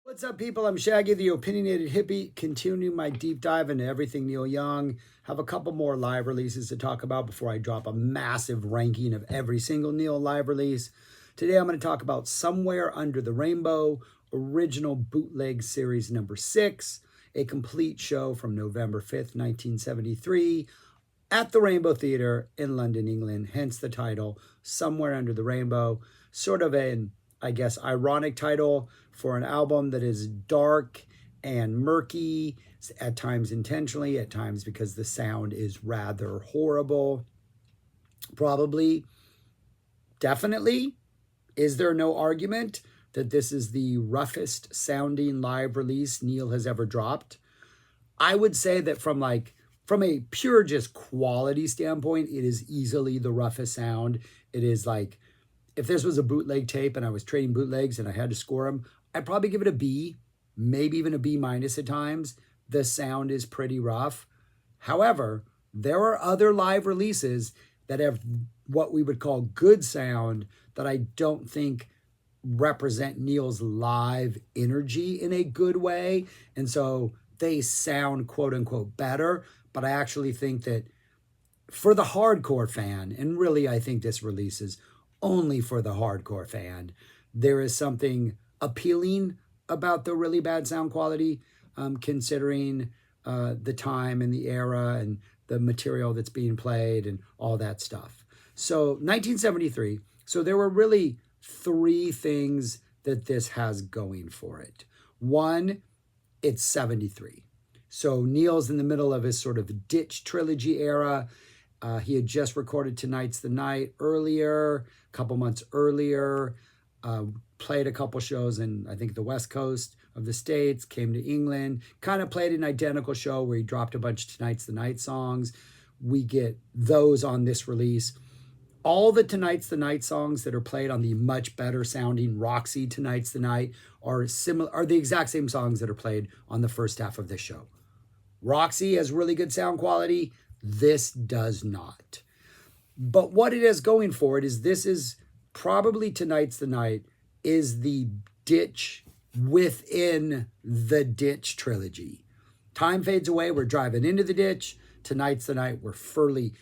What's up, people? I'm Shaggy, the opinionated hippie. Continue my deep dive into everything Neil Young. Have a couple more live releases to talk about before I drop a massive ranking of every single Neil live release. Today, I'm going to talk about Somewhere Under the Rainbow, original bootleg series number 6, a complete show from November 5th, 1973, at the Rainbow Theatre in London, England. Hence the title, Somewhere Under the Rainbow. Sort of an, I guess, ironic title for an album that is dark and murky, at times intentionally, at times because the sound is rather horrible. Probably, definitely, is there no argument that this is the roughest sounding live release Neil has ever dropped? I would say that from a pure just quality standpoint, it is easily the roughest sound. It is like, if this was a bootleg tape and I was trading bootlegs and I had to score them, I'd probably give it a B, maybe even a B minus at times. The sound is pretty rough. However, there are other live releases that have what we would call good sound that I don't think represent Neil's live energy in a good way. And so they sound quote unquote better. But I actually think that for the hardcore fan, and really I think this release is only for the hardcore fan, there is something appealing about the really bad sound quality, considering the time and the era and the material that's being played and all that stuff. So 1973, so there were really three things that this has going for it. One, it's 73. So Neil's in the middle of his sort of ditch trilogy era. He had just recorded Tonight's the Night earlier, a couple months earlier, played a couple shows in, I think, the West Coast of the States, came to England, kind of played an identical show where he dropped a bunch of Tonight's the Night songs. We get those on this release. All the Tonight's the Night songs that are played on the much better sounding Roxy Tonight's the Night are the exact same songs that are played on the first half of this show. Roxy has really good sound quality. This does not. But what it has going for it is this is probably Tonight's the Night is the ditch within the ditch trilogy. Time fades away. We're driving into the ditch. Tonight's the Night. We're fully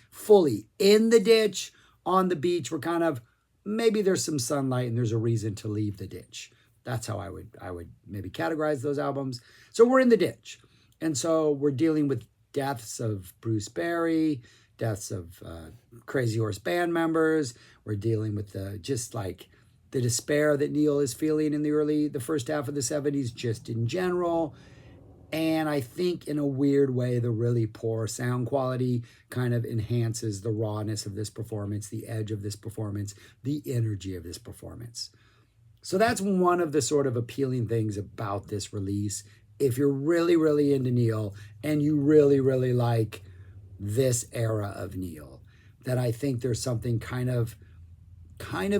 in the ditch on the beach. We're kind of, maybe there's some sunlight and there's a reason to leave the ditch. That's how I would maybe categorize those albums. So we're in the ditch. And so we're dealing with deaths of Bruce Berry, deaths of Crazy Horse band members. We're dealing with the despair that Neil is feeling in the first half of the 70s, just in general. And I think in a weird way, the really poor sound quality kind of enhances the rawness of this performance, the edge of this performance, the energy of this performance. So that's one of the sort of appealing things about this release. If you're really, really into Neil and you really, really like this era of Neil, that I think there's something kind of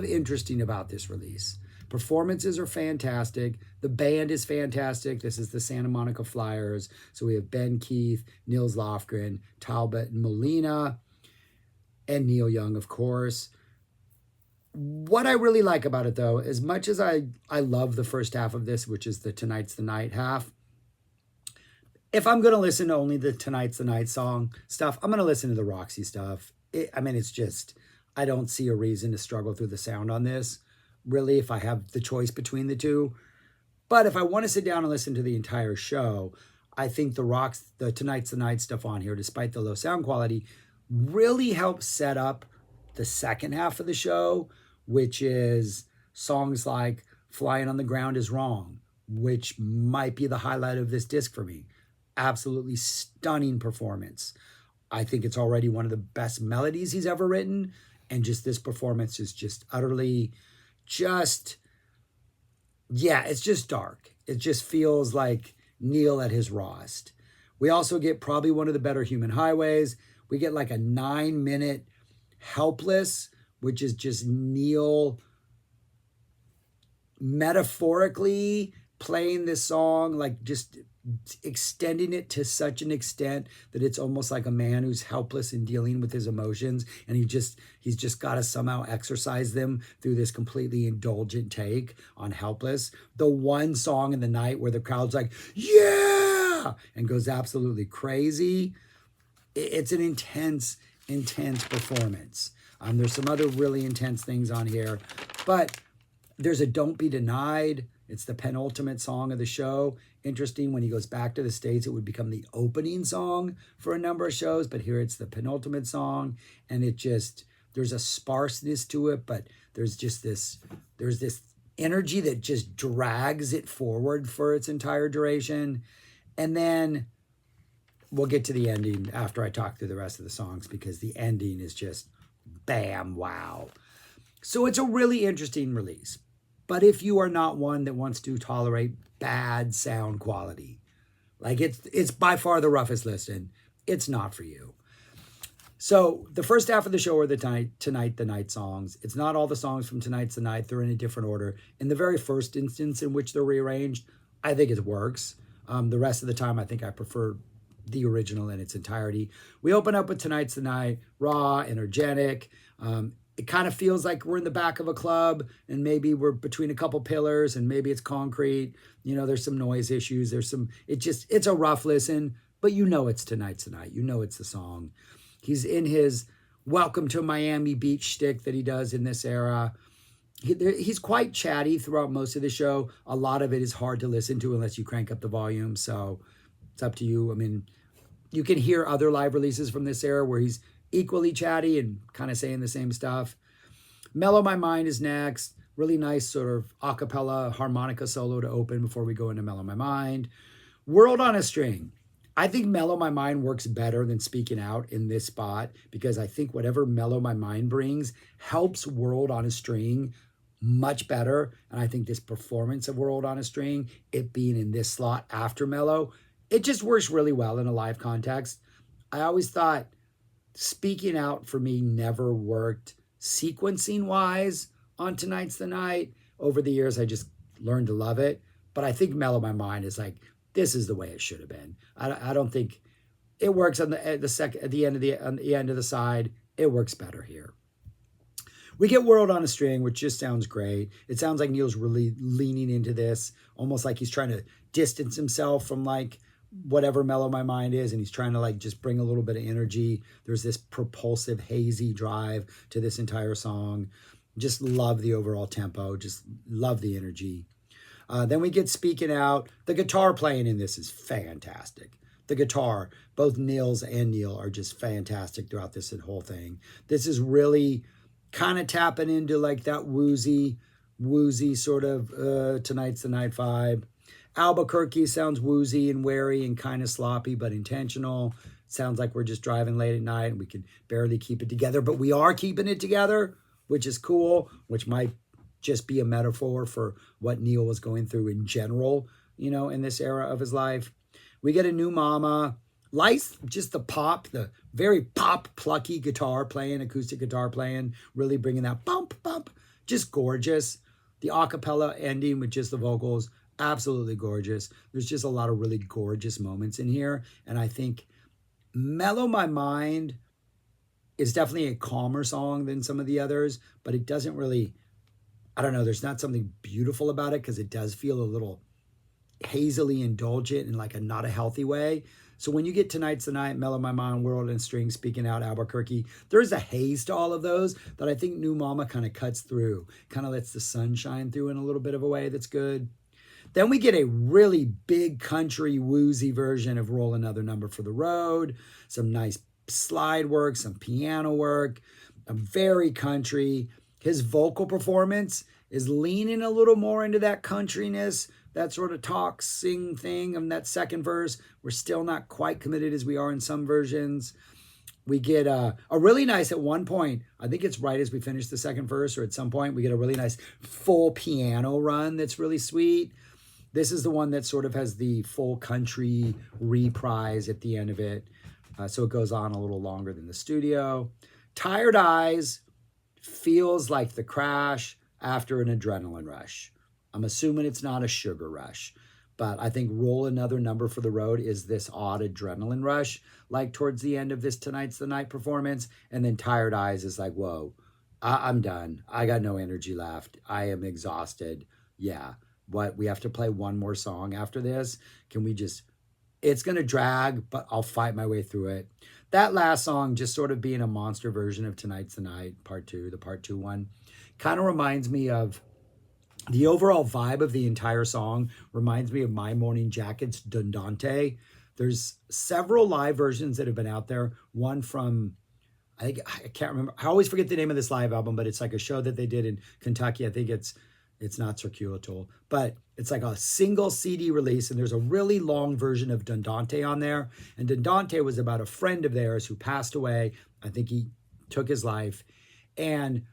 interesting about this release. Performances are fantastic. The band is fantastic. This is the Santa Monica Flyers. So we have Ben Keith, Nils Lofgren, Talbot and Molina, and Neil Young, of course. What I really like about it, though, as much as I love the first half of this, which is the Tonight's the Night half, if I'm going to listen to only the Tonight's the Night song stuff, I'm going to listen to the Roxy stuff. It's just, I don't see a reason to struggle through the sound on this, really, if I have the choice between the two. But if I want to sit down and listen to the entire show, I think the Tonight's the Night stuff on here, despite the low sound quality, really helps set up the second half of the show, which is songs like Flying on the Ground is Wrong, which might be the highlight of this disc for me. Absolutely stunning performance. I think it's already one of the best melodies he's ever written. And just this performance is just utterly it's just dark. It just feels like Neil at his rawest. We also get probably one of the better Human Highways. We get like a 9-minute Helpless, which is just Neil metaphorically playing this song, like just extending it to such an extent that it's almost like a man who's helpless in dealing with his emotions, and he's just got to somehow exercise them through this completely indulgent take on helpless. The one song in the night where the crowd's like, yeah, and goes absolutely crazy. It's an intense performance. There's some other really intense things on here, but there's a Don't Be Denied. It's the penultimate song of the show. Interesting, when he goes back to the States, it would become the opening song for a number of shows, but here it's the penultimate song, and there's a sparseness to it, but there's this energy that just drags it forward for its entire duration. And then we'll get to the ending after I talk through the rest of the songs, because the ending is just bam, wow. So it's a really interesting release. But if you are not one that wants to tolerate bad sound quality, like it's by far the roughest listen, it's not for you. So the first half of the show are the Tonight the Night songs. It's not all the songs from Tonight's the Night. They're in a different order. In the very first instance in which they're rearranged, I think it works. The rest of the time, I think I prefer the original in its entirety. We open up with Tonight's the Night, raw, energetic. It kind of feels like we're in the back of a club, and maybe we're between a couple pillars, and maybe it's concrete. There's some noise issues. It's a rough listen, but it's Tonight's the Night. It's the song. He's in his Welcome to Miami Beach shtick that he does in this era. He's quite chatty throughout most of the show. A lot of it is hard to listen to unless you crank up the volume, so it's up to you. I mean, you can hear other live releases from this era where he's equally chatty and kind of saying the same stuff. Mellow My Mind is next. Really nice sort of a cappella harmonica solo to open before we go into Mellow My Mind. World on a String. I think Mellow My Mind works better than Speaking Out in this spot, because I think whatever Mellow My Mind brings helps World on a String much better. And I think this performance of World on a String, it being in this slot after Mellow, it just works really well in a live context. I always thought Speaking Out for me never worked sequencing wise on Tonight's the Night. Over the years, I just learned to love it. But I think Mellow My Mind is like, this is the way it should have been. I don't think it works on the end of the side. It works better here. We get World on a String, which just sounds great. It sounds like Neil's really leaning into this, almost like he's trying to distance himself from like whatever Mellow My Mind is, and he's trying to like just bring a little bit of energy. There's this propulsive, hazy drive to this entire song. Just love the overall tempo. Just love the energy. Then we get Speaking Out. The guitar playing in this is fantastic. The guitar, both Nils and Neil are just fantastic throughout this whole thing. This is really kind of tapping into like that woozy sort of Tonight's the Night vibe. Albuquerque sounds woozy and wary and kind of sloppy, but intentional. Sounds like we're just driving late at night and we can barely keep it together, but we are keeping it together, which is cool, which might just be a metaphor for what Neil was going through in general, in this era of his life. We get a New Mama. Lights, just the very pop, plucky guitar playing, acoustic guitar playing, really bringing that bump, just gorgeous. The a cappella ending with just the vocals, absolutely gorgeous. There's just a lot of really gorgeous moments in here. And I think Mellow My Mind is definitely a calmer song than some of the others, but it doesn't really, I don't know, there's not something beautiful about it because it does feel a little hazily indulgent in like a not a healthy way. So when you get Tonight's the Night, Mellow My Mind, World and String, Speaking Out, Albuquerque, there's a haze to all of those that I think New Mama kind of cuts through, kind of lets the sun shine through in a little bit of a way that's good. Then we get a really big country woozy version of Roll Another Number for the Road, some nice slide work, some piano work, very country. His vocal performance is leaning a little more into that countryness, that sort of talk, sing thing of that second verse. We're still not quite committed as we are in some versions. We get a really nice, at one point, I think it's right as we finish the second verse or at some point, we get a really nice full piano run that's really sweet. This is the one that sort of has the full country reprise at the end of it. So it goes on a little longer than the studio. Tired Eyes feels like the crash after an adrenaline rush. I'm assuming it's not a sugar rush, But I think Roll Another Number for the Road is this odd adrenaline rush, like towards the end of this Tonight's the Night performance. And then Tired Eyes is like, whoa, I'm done. I got no energy left. I am exhausted. Yeah. What? We have to play one more song after this. Can we just, it's going to drag, but I'll fight my way through it. That last song, just sort of being a monster version of Tonight's the Night, part two, the part two one, kind of reminds me of the overall vibe of the entire song reminds me of My Morning Jacket's Dundante. There's several live versions that have been out there. One from, I can't remember. I always forget the name of this live album, but it's like a show that they did in Kentucky. I think it's not Circuitol, but it's like a single CD release, and there's a really long version of Dundante on there. And Dundante was about a friend of theirs who passed away. I think he took his life. And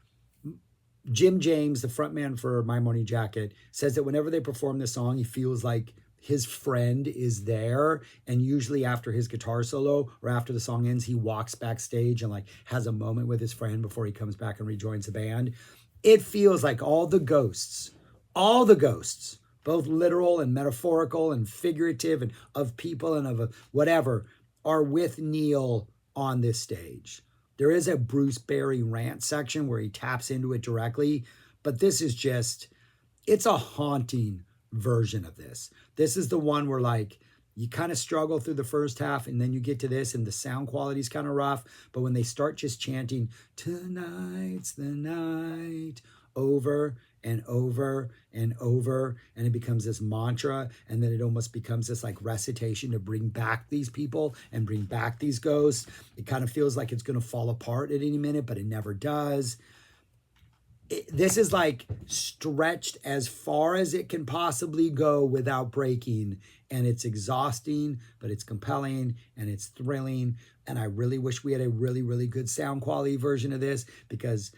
Jim James, the frontman for My Morning Jacket, says that whenever they perform this song, he feels like his friend is there. And usually after his guitar solo or after the song ends, he walks backstage and like has a moment with his friend before he comes back and rejoins the band. It feels like all the ghosts, both literal and metaphorical and figurative and of people and of whatever, are with Neil on this stage. There is a Bruce Berry rant section where he taps into it directly, but this is just, it's a haunting version of this. This is the one where like you kind of struggle through the first half and then you get to this and the sound quality is kind of rough, but when they start just chanting, tonight's the night, over and over and over, and it becomes this mantra, and then it almost becomes this like recitation to bring back these people and bring back these ghosts. It kind of feels like it's going to fall apart at any minute, but it never does. This is like stretched as far as it can possibly go without breaking, and it's exhausting, but it's compelling and it's thrilling. And I really wish we had a really, really good sound quality version of this, because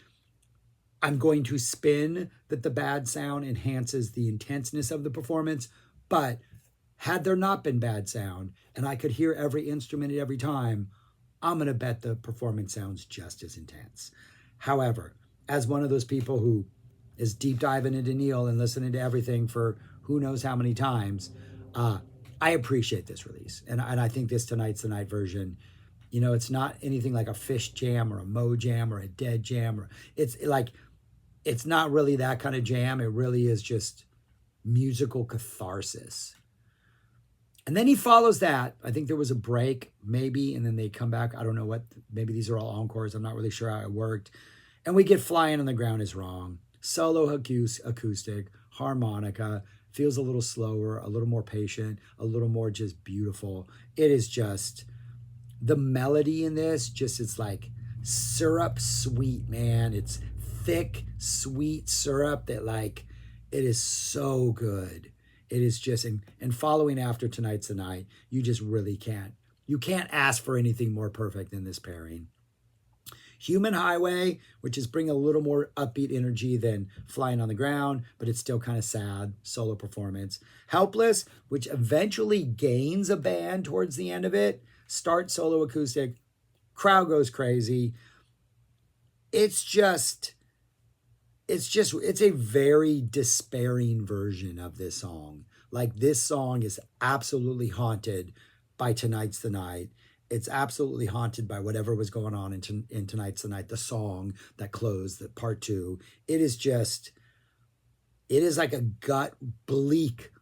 I'm going to spin that the bad sound enhances the intenseness of the performance. But had there not been bad sound and I could hear every instrument at every time, I'm going to bet the performance sounds just as intense. However, as one of those people who is deep diving into Neil and listening to everything for who knows how many times, I appreciate this release. And I think this Tonight's the Night version, you know, it's not anything like a Fish jam or a Mo jam or a Dead jam. Or it's like, it's not really that kind of jam. It really is just musical catharsis. And then he follows that. I think there was a break, maybe, and then they come back. I don't know what, maybe these are all encores. I'm not really sure how it worked. And we get Flying on the Ground is Wrong. Solo acoustic, harmonica, feels a little slower, a little more patient, a little more just beautiful. It is just, the melody in this, just it's like syrup sweet, man. It's thick, sweet syrup that like, it is so good. It is just, and following after Tonight's the Night, you just really can't. You can't ask for anything more perfect than this pairing. Human Highway, which is bring a little more upbeat energy than Flying on the Ground, but it's still kind of sad, solo performance. Helpless, which eventually gains a band towards the end of it, starts solo acoustic, crowd goes crazy. It's a very despairing version of this song. Like, this song is absolutely haunted by Tonight's the Night. It's absolutely haunted by whatever was going on in Tonight's the Night, the song that closed, the part two. It is like a gut bleak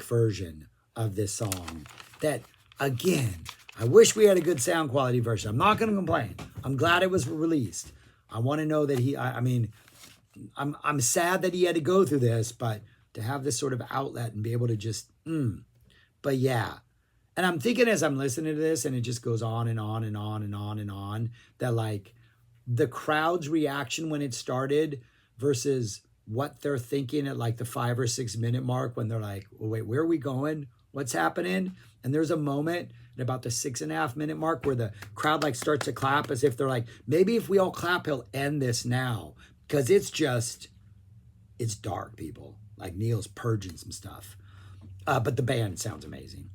version of this song that, again, I wish we had a good sound quality version. I'm not going to complain. I'm glad it was released. I want to know that I'm sad that he had to go through this, but to have this sort of outlet and be able to just, but yeah. And I'm thinking as I'm listening to this, and it just goes on and on and on and on and on, that like the crowd's reaction when it started versus what they're thinking at like the 5 or 6 minute mark when they're like, well, wait, where are we going? What's happening? And there's a moment at about the 6.5 minute mark where the crowd like starts to clap as if they're like, maybe if we all clap, he'll end this now. Because it's dark, people. Like Neil's purging some stuff. But the band sounds amazing.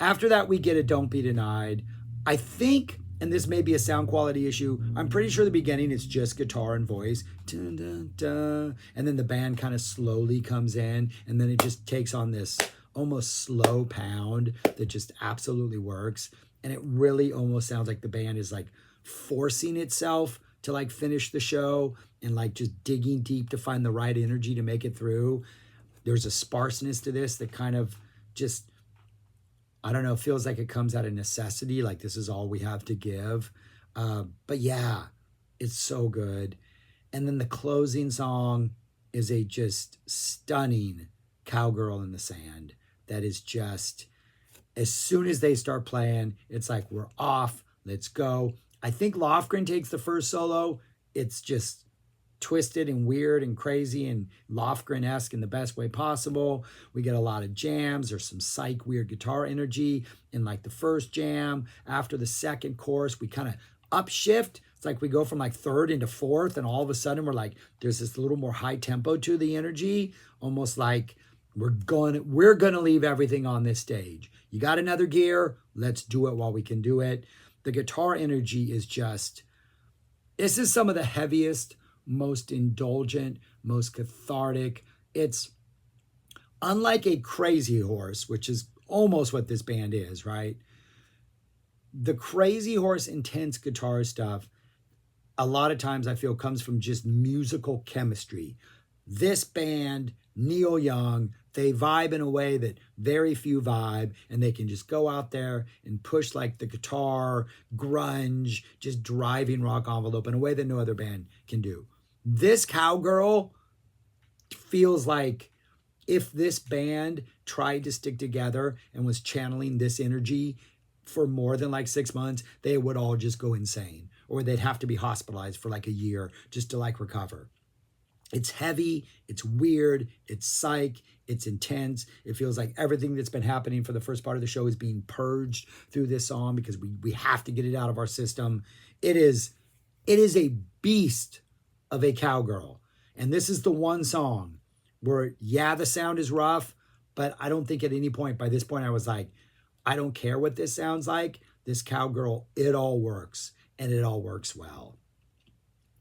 After that, we get a Don't Be Denied. I think, and this may be a sound quality issue, I'm pretty sure the beginning is just guitar and voice. Dun, dun, dun. And then the band kind of slowly comes in, and then it just takes on this almost slow pound that just absolutely works. And it really almost sounds like the band is like forcing itself to like finish the show and like just digging deep to find the right energy to make it through. There's a sparseness to this that kind of just, I don't know, feels like it comes out of necessity, like this is all we have to give. But yeah, it's so good. And then the closing song is a just stunning Cowgirl in the Sand that is just, as soon as they start playing, it's like, we're off, let's go. I think Lofgren takes the first solo. It's just twisted and weird and crazy and Lofgren-esque in the best way possible. We get a lot of jams. There's some psych weird guitar energy in like the first jam. After the second chorus, we kind of upshift. It's like we go from like third into fourth, and all of a sudden we're like, there's this little more high tempo to the energy, almost like we're gonna leave everything on this stage. You got another gear, let's do it while we can do it. The guitar energy is just, this is some of the heaviest, most indulgent, most cathartic. It's unlike a Crazy Horse, which is almost what this band is, right? The Crazy Horse intense guitar stuff, a lot of times I feel comes from just musical chemistry. This band, Neil Young, they vibe in a way that very few vibe, and they can just go out there and push like the guitar, grunge, just driving rock envelope in a way that no other band can do. This Cowgirl feels like if this band tried to stick together and was channeling this energy for more than like 6 months, they would all just go insane, or they'd have to be hospitalized for like a year just to like recover. It's heavy, it's weird, it's psych, it's intense. It feels like everything that's been happening for the first part of the show is being purged through this song because we have to get it out of our system. It is a beast of a cowgirl. And this is the one song where, yeah, the sound is rough, but I don't think at any point, by this point, I was like, I don't care what this sounds like. This cowgirl, it all works, and it all works well.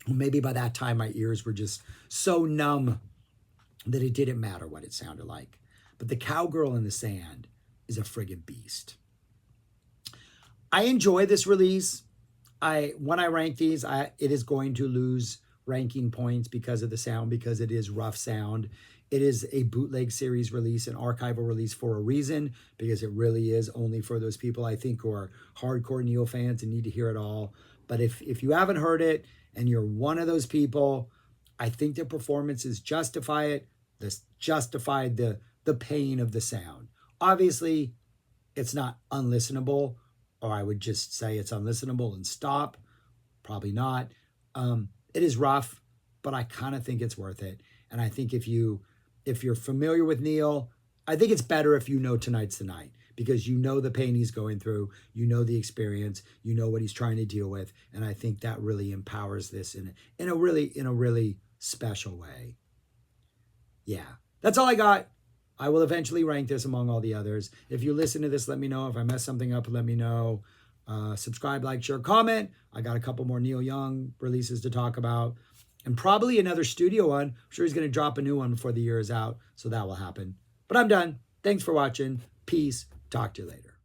Maybe by that time, my ears were just so numb that it didn't matter what it sounded like. But the Cowgirl in the Sand is a friggin' beast. I enjoy this release. When I rank these, it is going to lose ranking points because of the sound, because it is rough sound. It is a bootleg series release, an archival release for a reason, because it really is only for those people, I think, who are hardcore Neil fans and need to hear it all. But if you haven't heard it and you're one of those people, I think the performances justify it. This justified the pain of the sound. Obviously, it's not unlistenable, or I would just say it's unlistenable and stop. Probably not. It is rough, but I kind of think it's worth it. And I think if you're familiar with Neil, I think it's better if you know tonight's the night, because you know the pain he's going through, you know the experience, you know what he's trying to deal with, and I think that really empowers this in a really special way. Yeah, that's all I got. I will eventually rank this among all the others. If you listen to this, let me know. If I mess something up, let me know. Subscribe, like, share, comment. I got a couple more Neil Young releases to talk about, and probably another studio one. I'm sure he's going to drop a new one before the year is out, so that will happen. But I'm done. Thanks for watching. Peace. Talk to you later.